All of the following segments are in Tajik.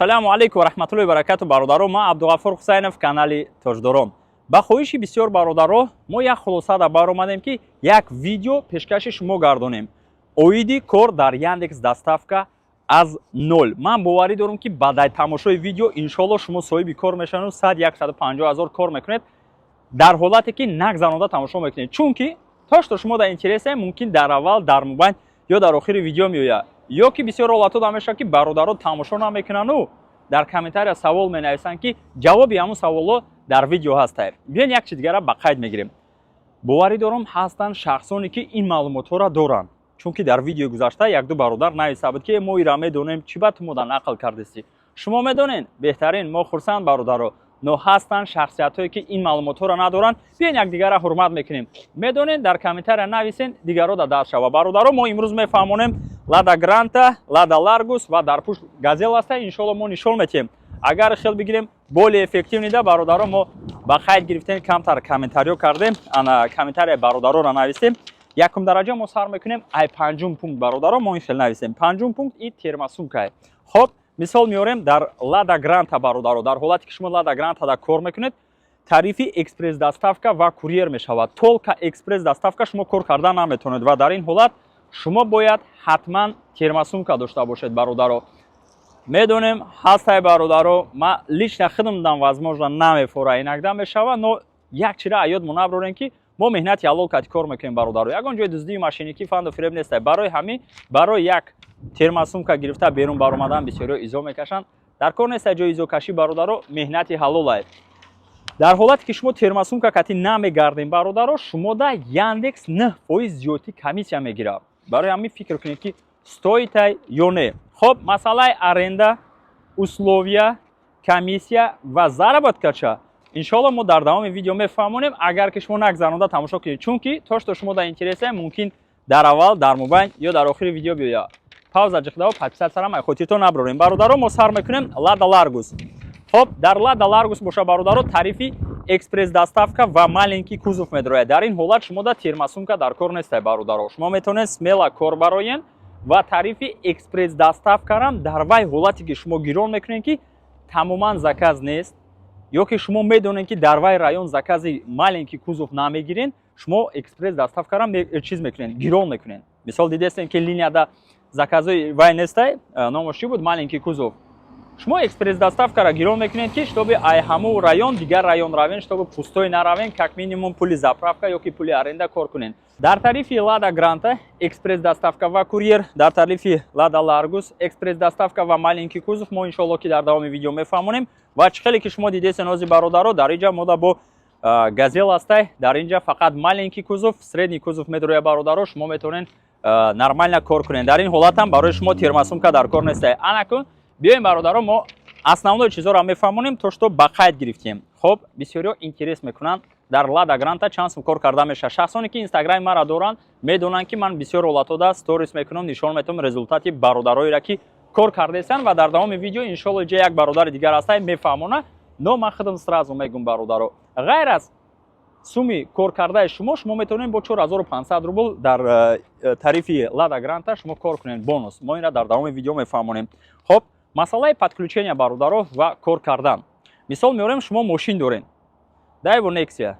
Салому алейкум ва рахматуллоҳи ва баракату бародаро. Ман Абдуғаффор Ҳусайнов, канали Тоҷдорон. Ба хоҳиши бисёр бародаро мо як хулоса баромадем ки як видео пешкаши шумо гардонем. Оиди кор дар Яндекс Доставка аз 0. Ман боварӣ дорам ки баъд тамошои видео иншоалло шумо соҳиби кор мешавед, 100-150 ҳазор кор мекунед дар ҳолате ки нагзанода тамошо мекунед. Чунки то што шумо дар интересе мумкин дар аввал, дар мубайн ё дар охири видео меояд. Ё ки бисёр ҳолатҳо дамешавад ки бародаро тамошо намекунану дар комментария савол менависанд ки ҷавоби ҳамун саволҳо дар видео ҳастад. Биён як чиз дигара ба қайд мегирем. Боварӣ дорам ҳастанд шахсоне ки ин маълумотҳоро доранд. Чунки дар видеои гузашта як-ду бародар нависта буд ки мо ира медонем чӣ ба тумо дар нақл кардисӣ. Шумо медонед беҳтарин, мо хурсанд бародаро. Но ҳастанд шахсиятҳое ки ин маълумотҳоро надоранд. Биён якдигара ҳурмат мекунем. Медонед дар комментария нависен дигаро да дард шава. Бародаро мо имрӯз мефаҳмонем Lada Granta, Lada Largus ва дар пушт Gazelle аст. Иншоалло мо нишон метиҳем. Агар хел бигирем более эффективни да бародаро мо ба қайд гирифтем камтар комментариё кардем. Ана комментария бародароро нависем. Якум дараҷа мо сар мекунем ай панҷум пункт бародаро мо ин хел нависем. Панҷум пункт и термосумка. Хоб мисол меорем дар Lada Granta бародаро. Дар ҳолате ки шумо Lada Granta да кор мекунед, тарифи экспресс доставка ва курьер мешавад. Толка экспресс доставка шумо кор кардан наметавонед ва дар ин ҳолат шумо бояд ҳатман термосумка дошта бошед бародаро. Медонем ҳастай бародаро, ма лично худам возможно намефора иногда мешава, но як чира аёдмо наброрем ки мо меҳнати ҳалол кати кор мекунем бародаро. Ягон ҷои дуздии машиники фанду фиреб нест. Барои ҳамин, барои як термосумка гирифта берун баромадан бисёриҳо изо мекашанд. Дар кор нест ҷои изокашӣ бародаро, меҳнати ҳалол аст. Дар ҳолате ки шумо термосумка кати намегардем бародаро, шумо да Яндекс 9% зиёдтӣ комиссия мегирад. Барои ҳамин фикр кунед ки стоитай ё не. Хоб, масъалаи аренда, условия, комиссия ва заработкача иншоалло мо дар давоми видео мефаҳмонем, агар ки шумо нагзанода тамошо кунед. Чунки то што шумо дар интересе мумкин дар аввал, дар мубайн ё дар охири видео биёяд. Пауза ҷиқдава подписатсиям ай хотиртон наброрем. Бародаро мо сар мекунем Lada Largus. Хоб, дар Lada Largus боша бародаро тарифи экспресс доставка ва маленький кузов медорояд. Дар ин ҳолат шумо да термосумка дар кор нестай бародаро. Шумо метавонед смела кор бароен ва тарифи экспресс доставкарам дар вай ҳолате ки шумо гирон мекунед ки тамоман заказ нест ё ки шумо медонед ки дар вай район закази маленький кузов намегирен, шумо экспресс доставкарам чиз мекунед, гирон мекунед. Мисол дидестем ки линияда заказои вай нестай, номаш чӣ буд? Маленький кузов. Шумо экспресс доставкаро гирон мекунед ки штоби ай ҳамун район дигар район равен, штоби пустой наравен, как минимум пули заправка ё ки пули аренда кор кунед. Дар тарифи Lada Granta экспресс доставка ва курьер, дар тарифи Lada Largus экспресс доставка ва маленький кузов мо иншоалло ки дар давоми видео мефаҳмонем. Ва чӣ хеле ки шумо дидесен ози бародаро, дар инҷа мода бо Gazelle астай, дар инҷа фақат маленький кузов, средний кузов медорояд бародаро, шумо метавонед нормально кор кунед. Дар ин ҳолат ҳам барои шумо термосумка дар кор нестай. Анакун биёем бародаро мо основной чизҳоро мефаҳмонем, то што ба қайд гирифтем. Хоб, бисёриҳо интерес мекунанд дар Lada Granta чанд сум кор карда мешавад. Шахсоне ки инстаграми маро доранд медонанд ки ман бисёр ҳолатҳода сторис мекунам, нишон метавонам результати бародароеро ки кор кардесанд ва дар давоми видео иншоалло ҷа як бародари дигар астай мефаҳмона, но ман худам сразу мегум бародаро. Ғайр аз суми кор кардаи шумо метавонед бо 4500 рубл дар тарифи Lada Granta шумо кор кунед бонус. Мо инро дар давоми видео мефаҳмонем. Хоб, масъалаи подключения бародаро ва кор кардан. Мисол меорем шумо мошин доред. Daewoo Nexia,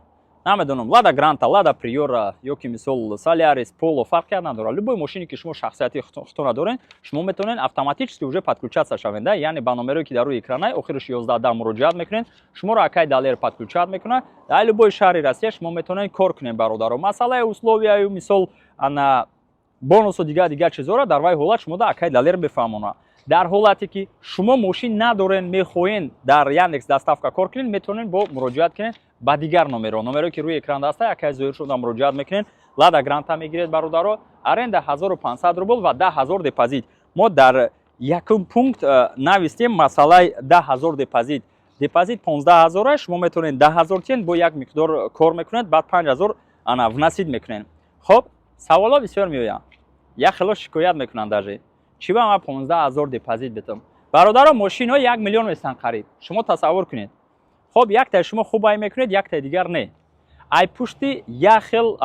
намедонам, Lada Granta, Lada Priora ё ки мисол Solaris, Polo фарқи надорад. Любой машине ки шумо шахсияти худтона доред, шумо метавонед автоматически уже подключаться шавед, да? Яъне ба номере ки дар рӯи экрана охираш 11 муроҷиат мекунед, шуморо акай далер подключат мекунад. Дар любой шаҳри Россия шумо метавонед кор кунед бародаро. Масъалаи условия мисол ана бонусу дигар чизҳоро дар вай ҳолат шумо да акай далер бифаҳмонад. Дар ҳолате ки шумо мошин надорен, мехоҳед дар Яндекс доставка кор кунед, метавонед бо муроҷиат кунед ба дигар номеро ки рӯи экран даста якай зоҳир шуда муроҷиат мекунед. Lada Granta мегиред бародаро, аренда 1500 рубл ва 10000 депозит. Мо дар якум пункт навистем масъалаи 10000 депозит. Депозит 15000 шумо метавонед 10000 тен бо як миқдор кор мекунед, баъд 5000 ана внасид мекунед. Хоб, саволо бисёр меояд. Як хело шикоят мекунанд даже. Чӣ ба ман 15000 депозит бетам? Бародаро мошинҳо 1 миллион местан қариб. Шумо тасаввур кунед. Хоб, яктай шумо хуб ай мекунед, яктай дигар не. ай пушти як хел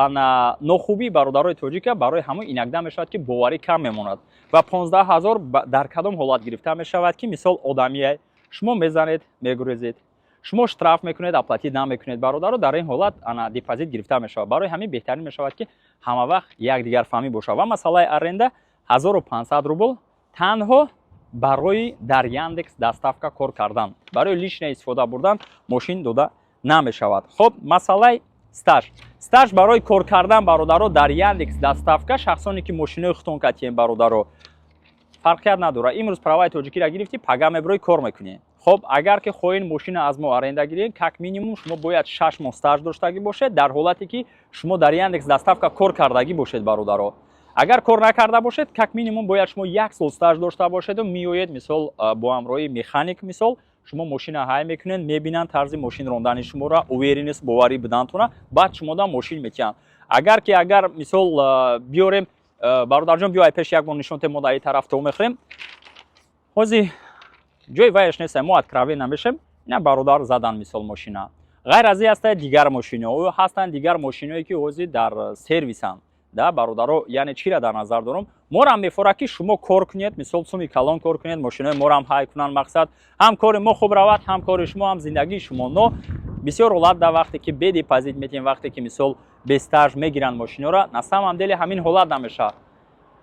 нохубӣ бародарои тоҷика барои ҳамон инакда мешавад ки боварӣ кам мемонад ва 15 000 дар кадом ҳолат гирифта мешавад ки мисол одамие шумо мезанед мегурезед шумо штраф мекунед аплатӣ намекунед бародаро дар ин ҳолат депозит гирифта мешавад барои ҳамин беҳтарин мешавад ки ҳама вақт якдигар фаҳмӣ бошад ва масъалаи аренда 1500 рубл танҳо барои дар Яндекс доставка кор кардан барои лишна истифода бурдан мошин дода намешавад. Хоб масъалаи стаж барои кор кардан бародаро дар Яндекс доставка шахсоне ки мошинои худтон катиен бародаро фарқият надорад. Имрӯз праваи тоҷикиро гирифти пага меброи кор мекунӣ. Хоб агар ки хоҳен мошина аз мо аренда гиред как минимум шумо бояд 6 моҳ стаж доштагӣ бошед дар ҳолате ки шумо дар Яндекс доставка кор кардагӣ бошед бародаро. Агар кор накарда бошед как минимум бояд шумо 1 сол стаж дошта бошеду меоед мисол бо ҳамроҳи механик мисол шумо мошина ҳай мекунед мебинанд тарзи мошин рондани шуморо уверенес боварӣ бидантона баъд шумода мошин метиҳанд. Агар ки агар мисол биёрем бародарҷон биёй пеш як бор нишонте мо дар ин тараф то мехӯрем ҳозир ҷои вайаш нест мо откровенно мешем ина бародар задан мисол мошина ғайр аз ин ҳастанд дигар мошино ҳастанд дигар мошиное ки ҳозир дар сервисанд да бародаро яъне чиро дар назар дорам моро мефорад ки шумо кор кунед мисол суми калон кор кунед мошинои моро ҳай кунанд мақсад ҳам кори мо хуб равад ҳам кори шумо ҳам зиндагии шумо но бисёр ҳолат да вақте ки бедепозит метиҳем вақте ки мисол бестаж мегиранд мошиноро на самом деле ҳамин ҳолат намешавад.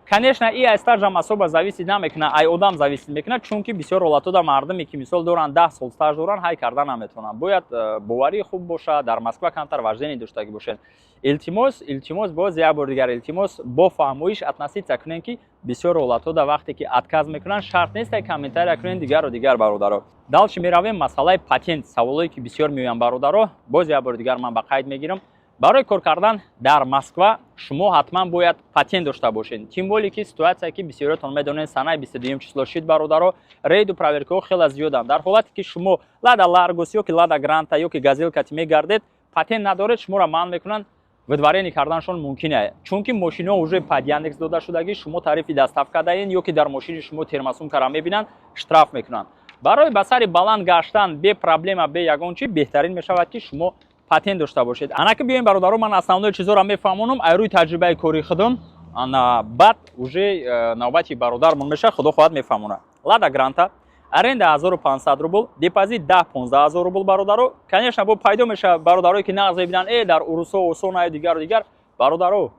Конечно, и ай стажам асоба зависит намекунад, ай одам зависит мекунад, чунки бисёр ҳолатода мардуме ки мисол доранд 10 сол стаж доранд, ҳай карда наметавонанд. Бояд боварӣ хуб бошад, дар Москва камтар вождение доштагӣ бошед. Илтимос боз як бор дигар илтимос бо фаҳмоиш относиться кунед ки бисёр ҳолатода вақте ки отказ мекунанд, шарт нест комментария кунед дигару дигар бародаро. Далчи меравем масъалаи патент, саволое ки бисёр меоянд бародаро, боз як бор дигар ман ба қайд мегирам. Барои кор кардан дар Москва шумо ҳатман бояд патент дошта бошед. Тим боле ки ситуация ки бисёртон медонед санаи 22 число шид бародаро рейду проверкаҳо хеле зиёданд. Дар ҳолате ки шумо лада Ларгус ёки лада Гранта ёки Газелка мегардед, патент надоред, шуморо манъ мекунанд, выдворение карданашон мумкин аст. Чунки мошино уже под Яндекс дода шудагӣ, шумо тарифи доставка даҳед ёки дар мошини шумо термосумкаро мебинанд, штраф мекунанд. Барои ба сари баланд гаштан бе проблема бе ягон чи беҳтарин мешавад ки шумо патент дошта бошед. Анаки биёем бародаро ман основное чизоро мефаҳмонам ай рӯи таҷрибаи кори худам баъд уже навбати бародармон меша худо хоҳад мефаҳмонад. Лада Гранта аренда 1500 рубл, депозит 10-15 000 рубл бародаро. Конечно бо пайдо меша бародарое ки нағз мебинанд дар урусо осон ай дигар бародаро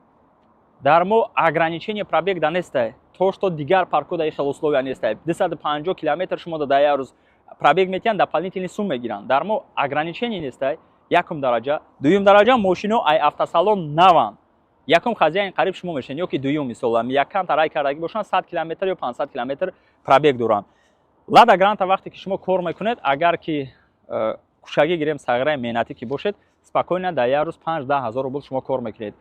дар мо ограничение пробега нест. То что дигар паркода хел условия нест. 250 км шумо дар як рӯз пробег метиҳанд, дополнительный сум мегиранд. Дар мо ограничение нест. Якум дараҷа, дуюм дараҷа мошино ай автосалон наванд. Якум хазияин қариб шумо мешен ёки дуюм мисол якам тарай кардагӣ бошанд 100 км ё 500 км пробег доранд. Лада Гранта вақте ки шумо кор мекунед, агар ки кушагӣ гирем сағираи меҳнатӣ ки бошед, спокойно дар як рӯз 5-10 000 рубл шумо кор мекунед.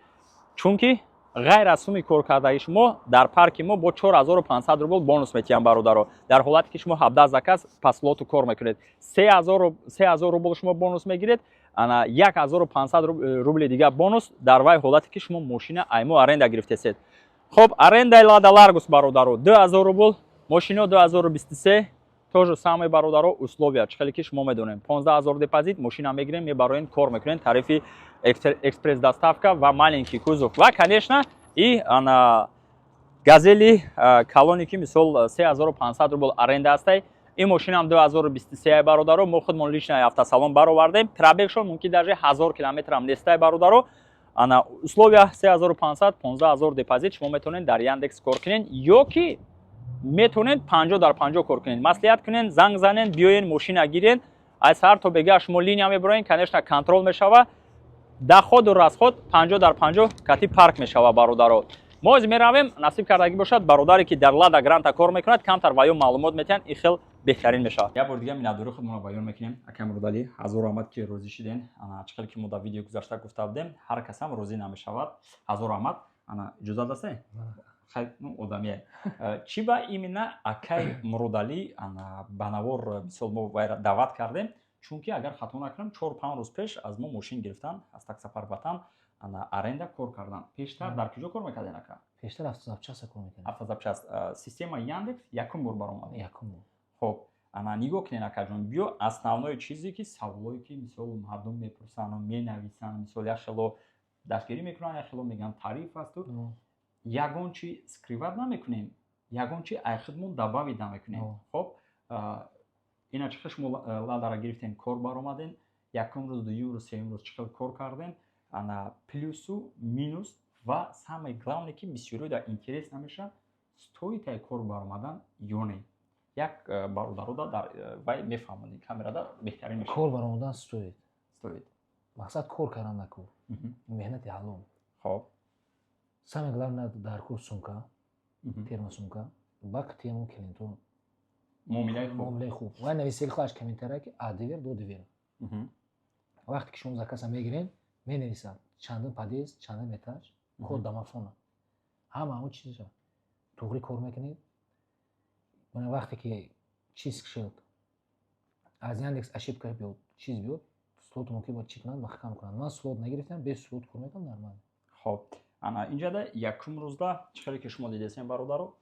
Чунки ғайр аз суми кор кардаги шумо дар парки мо бо 4500 рубл бонус метиҳам бародаро. Дар ҳолате ки шумо 17 заказ паслоту кор мекунед, 3000 рубл шумо бонус мегиред, ана 1500 рубли дига бонус дар вай ҳолате ки шумо мошина аймо аренда гирифтесед. Хоб арендаи Лада Ларгус бародаро 2000 рубл, мошино 2023 то же самое бародаро условия чихеле ки шумо медонем 15000 депозит мошина мегирем мебароен кор мекунем тарифи экспресс доставка ва маленький кузов ва конечно и ана газели калони ки мисол 3500 рубл аренда астай. این ماشین هم 2023 برادرو ما خودمون لیشنای автосалон برآوردیم. پرابگشون ممکن даже 1000 کیلومتر هم نیسته برادرو. انا условия 3500 15000 депозит شما میتونین در یاندکس کار کنین یا کی میتونین 50 در 50 کار کنین. مصلحت کنین زنگ زنین بیاین ماشین گیرین از هر تو بگه شما لینیا میبرین کنشنا کنترل میشوه ده خود و راست خود 50 در 50 کتی پارک میشوه برادرو. ما از میرویم نصیب کردگی باشد برادری که در لادا گرانتا کار میکند کمتر وایو معلومات میتین این خیلی بهترین میشه. یا بار دیگه میندوری خودمون رو بیان میکنیم. اکم رودالی هزار آمد که روزی شدین. انا چقدر که مدت ویدیو گذاشته گفته بودیم هر کس هم روزی نمیشود. هزار آمد. انا اجازه دسته؟ خیلی آدمیه. چی با ایمنا اکای مرودالی انا بنوار مثل ما دعوت کردیم. چونکی اگر خطا نکنم 4-5 روز پیش از ما ماشین گرفتن از تاکسی پارک وطن انا аренда кор кардан. Пештар дар куҷо кор мекарден ака? Пештар автозапчаст кор мекардем. Автозапчаст. Система Яндекс якум бор баромад. Якум бор. Хоб, ана нигоҳ кунед акаҷон, биё основное чизе ки саволое ки мисол мардум мепурсанд менависанд, мисол яхшело дастгирӣ мекунанд, яхшело мегӯянд тариф асту ягон чи скриват намекунем, ягон чи айхидмон дабавид намекунем. хоб ина чихел шумо ладара гирифтем кор баромадем, якум рӯз дуюм рӯз сеюм рӯз чихел кор кардем, ана плюсу минус ва самое главное ки бисёрида интерес намеша стоит ай кор баромадан ё не. як бародарода дар вай мефаҳмонем камерада беҳтарин мешавад. Кор баромадан стоит. Стоит. Мақсад кор кардан накор. Меҳнати ҳалол. Хоб. Самое главное дар кор сумка, термосумка, бак тему клиентон. Муомилаи хуб. Вай нависели хоаш комментария ки адивер до дивер. Вақте ки шумо закаса мегирен, менависад чандин подъезд, чандин этаж, код домофона. Ҳама чиза. Туғри кор мекунед. Мана вақте ки чиз кишед, аз Яндекс ошибка биёд, чиз биёд, слот мумкин бод чекнад, маҳкам кунад. Ман слот нагирифтам, без слот кор мекунам нормал. Хоб. Ана инҷода якум рӯзда чихеле ки шумо дидесен бародаро,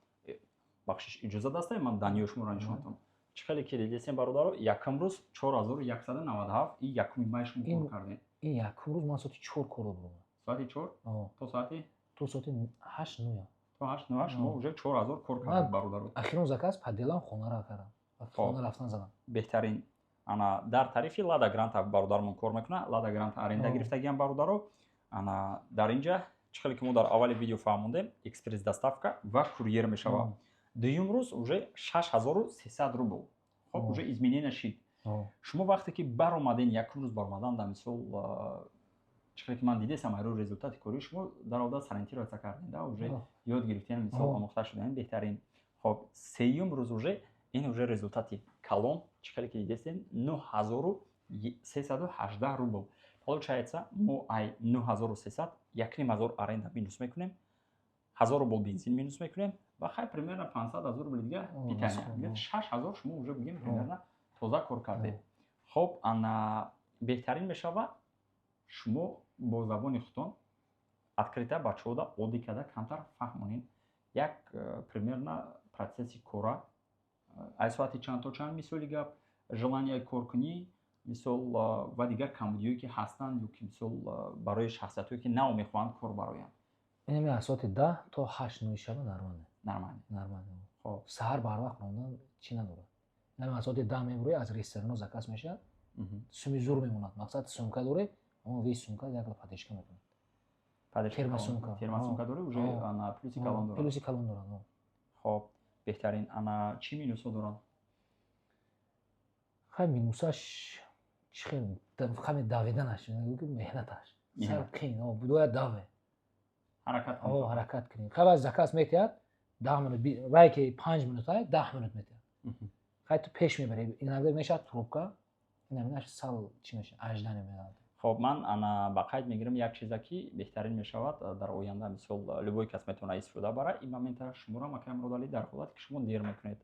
бахшиш иҷоза дастае ман даниё шуморо нишонатам. Чихеле ки дидесен бародаро, якум рӯз 4197 и якуми май шумо кор кардем. Ин якум рӯз ман соати 4 кор додам. Соати 4? То соати? То соати 8-9. То 8-9 шумо уже 4000 кор кардед бародаро. Ахирон заказ паделам хонаро кардам. Хона рафтан задам. Беҳтарин. Ана дар таърифи Lada Granta бародармон кор мекунад. Lada Granta аренда гирифтагиам бародаро. Ана дар инҷа чихеле ки мо дар аввали видео фаҳмондем, экспресс доставка ва курьер мешавад. Дуюм рӯз уже 6300 рубл. Хоб уже изменение шид. Шумо вақте ки баромаден якум рӯз баромадан да мисол чихеле ки ман дидесам айро результати кори шумо дар ода сориентироваться кардем да уже ёд гирифтем мисол омӯхта шудаем беҳтарин. Хоб сеюм рӯз уже ин уже результати калон чихеле ки дидесем 9318 рубл. Получается мо ай 9300 1000 аренда минус мекунем, 1000 рубл бензин минус мекунем ва хай примерно 500 рубл дига питания. 6000 шумо уже бигем примерно тоза кор кардем. Хоб ана беҳтарин мешава шумо бо забони худтон открыта бачаода оддӣ карда камтар фаҳмонед. Як примерно процесси кора ай соати чанд то чанд мисоли гап желание коркунӣ мисол ва дигар камбудиҳое ки ҳастанд ё ки мисол барои шахсиятҳое ки нао мехоҳанд кор бароянд. Инами аз соати 10 то 8-9 шаба нормале. Нормале. Хоб саҳар барвақт рондан чӣ надорад. Инами аз соати 10 мебурӣ аз ресторано заказ мешавад. Суми зур мемонад. Мақсад сумка дорӣ, он вис сумка як падешка мекунад. Термосумка. Термосумка дорӣ уже ана плюси калон дорад. Плюси калон дорад. Хоб беҳтарин. Ана чӣ минусҳо дорад? Хай минусаш чихел хаме давиданаш, меҳнаташ. Сар қин, бояд даве. Ҳаракат кунед. Хай заказ метиҳад 10 минут, вай ки 5 минут ай 10 минут метиҳад. Хай ту пеш мебари, инагар мешавад пробка, инаминаш сал чӣ меша, аждан меад. Хоб ман ана ба қайд мегирам як чизе ки беҳтарин мешавад дар оянда мисол любой кас метавона истифода бара. Ин момента шуморо макамро дали дар ҳолате ки шумо дер мекунед.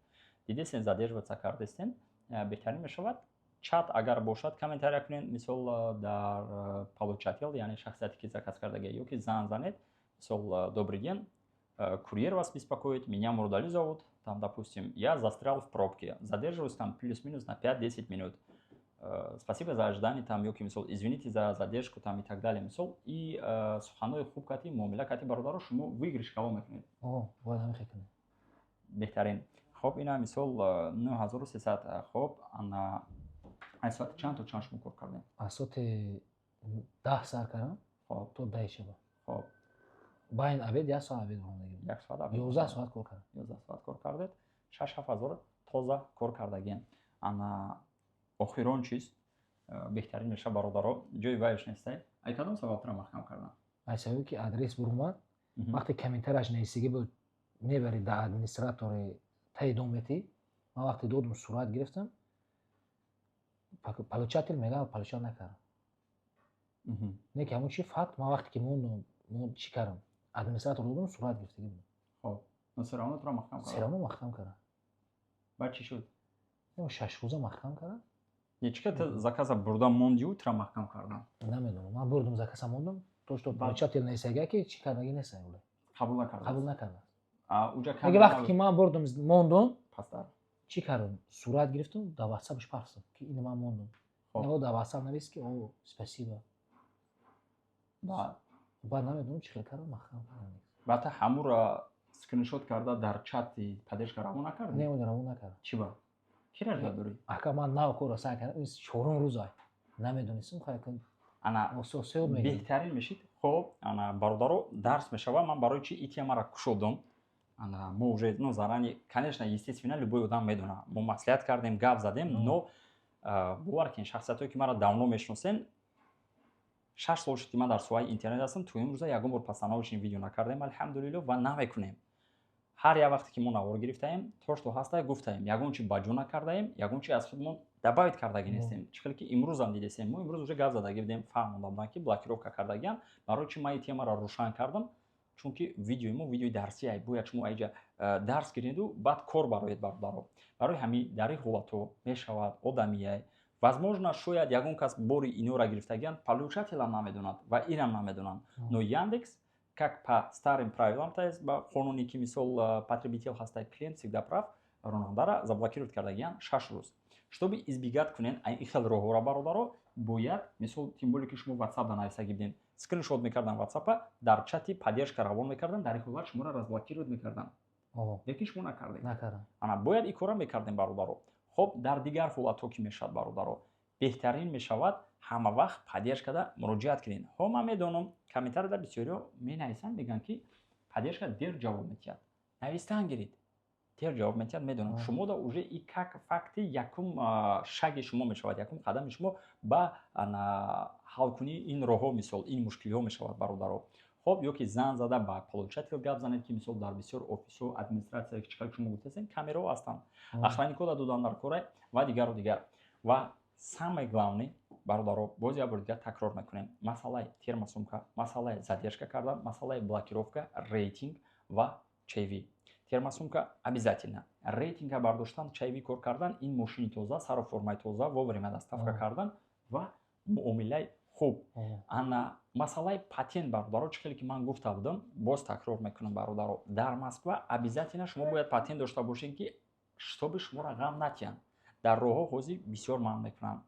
Дидесен задерживаться кардестен, беҳтарин мешавад чат агар бошад комментария кунед, мисол дар получател, яъне шахсияте ки заказ кардагӣ ё ки зан занед, мисол добрый день, курьер вас беспокоит, меня Мурдали зовут, там допустим я застрял в пробке, задерживаюсь там плюс-минус на 5-10 минут. Спасибо за ожидание, там ё ки мисол извините за задержку там и так далее, мисол и суханои хуб кати муомила кати бародаро шумо выигрыш калон мекунед. бояд ҳамин хел кунед. Беҳтарин. Хоб ина мисол 9300. Хоб ана ай соати чанд то чанд шумо кор кардем? Аз соати 10 сар кардам. Хоб то 10 шаба. Хоб байн абед 1 соат абед рондагӣ. 1 соат абед. 11 соат кор кардам. 11 соат кор кардед. 6-7000 тоза кор кардагием. Ана охирон чиз беҳтарин меша бародаро ҷои вайш нестай. Ай кадом сабабтра маҳкам кардан? Ай сабаби ки адрес бурумад, вақте комментарияш нависиги буд мебари да администратори таидон метӣ. Ман вақте додум сурат гирифтам. Получатель мега получал накардам. Не ки ҳамун чи факт ман вақте ки мондум чӣ кардам? Администратор додум сурат гирифтагӣ буд. Хоб, но серамонатро маҳкам кардам. Серамон маҳкам кардам. Баъд чӣ шуд? 6 рӯза маҳкам кардам. Чӣ ки заказа бурда мондию тра маҳкам кардам? Намедонам. Ман бурдум заказа мондум. То што получатель несага ки чӣ кардагӣ несай уле. Қабул накард. Қабул накард. Уҷа Аги вақте ки ман бурдум мондум, пастар. чӣ кардам? Сурат гирифтам, дар WhatsApp-ш пахсам, ки ин ман мондам. Навод дар WhatsApp навист, ки о, спасибо. Баъд намедонам чӣ хел кардам, махам кардам. Баъд ҳамуро скриншот карда дар чати паддержка равон накардӣ? Не, равон накардам. Чӣ ба? Кира дорӣ? Ака ман нав кора сай кардам, ин чорум рӯз ай. Намедонистам хаяка. Ана беҳтарин мешид. Хоб, ана бародаро дарс мешава. Ман барои чӣ ин темаро кушодам? Ана мо уже ну зарани, конечно, естественно, любой одам медона. Мо маслиҳат кардем, гап задем, но бовар кунед, шахсиятое ки маро давно мешиносен, 6 сол шуд ки ман дар соҳаи интернет ҳастам, то имрӯза ягон бор пасанаву чин видео накардем, алҳамдулилло, ва намекунем. ҳар як вақте ки мо навор гирифтаем, тошто ҳастае гуфтаем, ягон чи ба ҷо накардаем, ягон чи аз худмон дабавит кардаги нестем. Чӣ хеле ки имрӯзам дидесем, мо имрӯз уже гап задаги будем, фаҳмонда будам ки блокировка кардагиам. Барои чӣ ман ин темаро рӯшан кардам? Чунки видеои мо видеои дарсие, бояд шумо айҷа дарс гиринду баъд кор бароед бародаро. Барои ҳамин дар ин ҳолато мешавад одамие, возможно шояд ягон кас бори инора гирифтагиан получателам намедонад ва инам намедонанд, но Яндекс как по старым правилам, то есть по қонуне ки мисол потребитель ҳастай, клиент всегда прав, ронандара заблокировать кардагиан 6 рӯз. Чтобы избегать кунен ин хел роҳҳоро бародаро, бояд мисол тем более ки шумо WhatsApp нависаги будем, скриншот мекардан WhatsApp-а, дар чати поддержка равон мекардан, дар ин ҳолат шуморо разблокировать мекардан. Лекин шумо накардед. Ана бояд ин кора мекардем бародаро. Хоб, дар дигар ҳолатҳо ки мешавад бародаро, беҳтарин мешавад ҳама вақт поддержкада муроҷиат кунед. Ҳо ман медонам комментарияда бисёриҳо менависанд, мегӯянд ки поддержка дер ҷавоб метиҳад. Навистан гиред, дер ҷавоб метиҳад, медонам. Шумода уже и как факти якум шаги шумо мешавад, якум қадами шумо ба ҳалкунии ин роҳҳо, мисол ин мушкилиҳо мешавад бародаро. Хоб, ё ки зан зада ба получател гап занед, ки мисол дар бисёр офисҳо, администратсия ки чиқар шумо гуфтасен, камераҳо ҳастанд. Охранникҳо додан дар кора ва дигару дигар. Ва самое главное, бародаро, боз як бор дигар такрор мекунем. Масъалаи термосумка, масъалаи задержка кардан, масъалаи блокировка, рейтинг ва чайви. Термосумка обязательно. Рейтинга бардоштан, чайви кор кардан, ин мошини тоза, сару формаи тоза, вовремя доставка кардан ва муомилаи хуб. Ана масъалаи патент бародаро, чӣ хеле ки ман гуфта будам, боз такрор мекунам бародаро. Дар Москва обязательно шумо бояд патент дошта бошед ки штоби шуморо ғам натиҳанд. Дар роҳҳо ҳозир бисёр манъ мекунанд.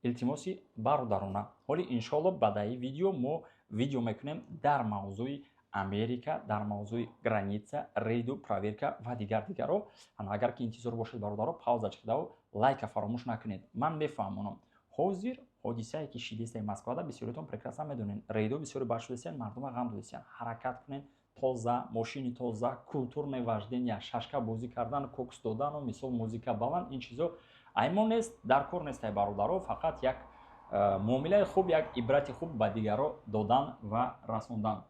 Илтимоси бародарона. Ҳоли иншоалло баъдаи видео мо видео мекунем дар мавзӯи Америка, дар мавзӯи граница, рейду, проверка ва дигаро. Агар ки интизор бошед бародаро, пауза кардаву лайка фаромӯш накунед. Ман мефаҳмонам. Ҳозир ҳодисае ки шидистаи Москвада бисёритон прекрасно медонед. Рейдо бисёре баҳшудесен, мардума ғам додесен. Ҳаракат кунен, тоза, мошини тоза, културное вождение, шашка бозӣ кардан, кокс додану мисол музика баланд, ин чизо аймон нест, дар кор нестай бародаро, фақат як муомилаи хуб, як ибрати хуб ба дигаро додан ва расондан.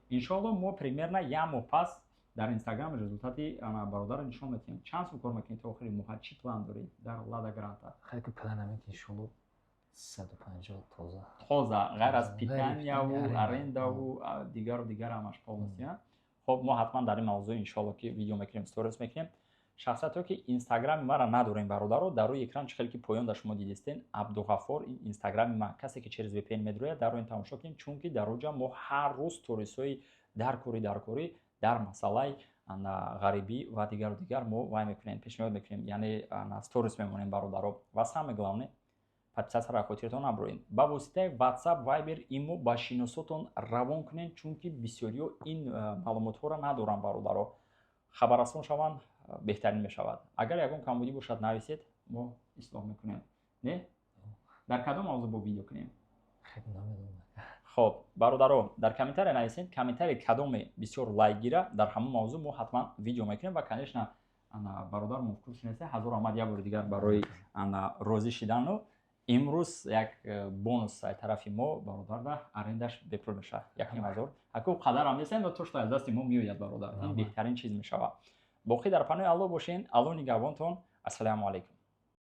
Иншоалло мо примерно як моҳ пас дар Instagram результати бародарро нишон метиҳем. Чанд сол кор мекунед то охири моҳ? Чӣ план доред дар Лада Гранта? Хеле планам иншоалло 150 тоза, ғайр аз питанияву, арендаву дигару дигар ҳамаш полностью. Хоб, мо ҳатман дар ин мавзӯъ иншоалло ки видео мекунем, сторис мекунем. Шахсиятҳое ки Инстаграми маро надорем бародаро, дар рӯи экран чӣ хеле ки поёнда шумо дидистен, Абдуғаффор Инстаграми ман. Касе ки через VPN медрояд, дар рӯи тамошо кунед, чунки дар оҷа мо ҳар рӯз сторисҳои даркорӣ дар масъалаи ғарибӣ ва дигару дигар мо вай мекунем, пешниҳод мекунем, яъне сторис мемонем бародаро. Ва самое главное, подписатсияро хотиртон набуроед. Ба воситаи WhatsApp, Viber, имо ба шиносотон равон кунед, чунки бисёриҳо ин маълумотҳоро надоранд бародаро. Хабаррасон шаванд, беҳтарин мешавад. Агар ягон камбудӣ бошад, нависед, мо ислоҳ мекунем. Не? Дар кадом мавзӯъ бо видео кунем? Хоб, бародаро, дар комментария нависед, комментария кадоме бисёр лайк гира, дар ҳамон мавзӯъ мо ҳатман видео мекунем ва конечно бародар муфкур шунеста, ҳазор омад як бори дигар барои розӣ шидану имрӯз як бонус аз тарафи мо бародарда арендаш бепул мешавад 1000. Аку қадарам нестем, но то што аз дасти мо меояд бародар. Ин беҳтарин чиз мешавад. боқӣ дар панои Аллоҳ бошен. Аллоҳ нигаҳбонтон. Ассалому алайкум.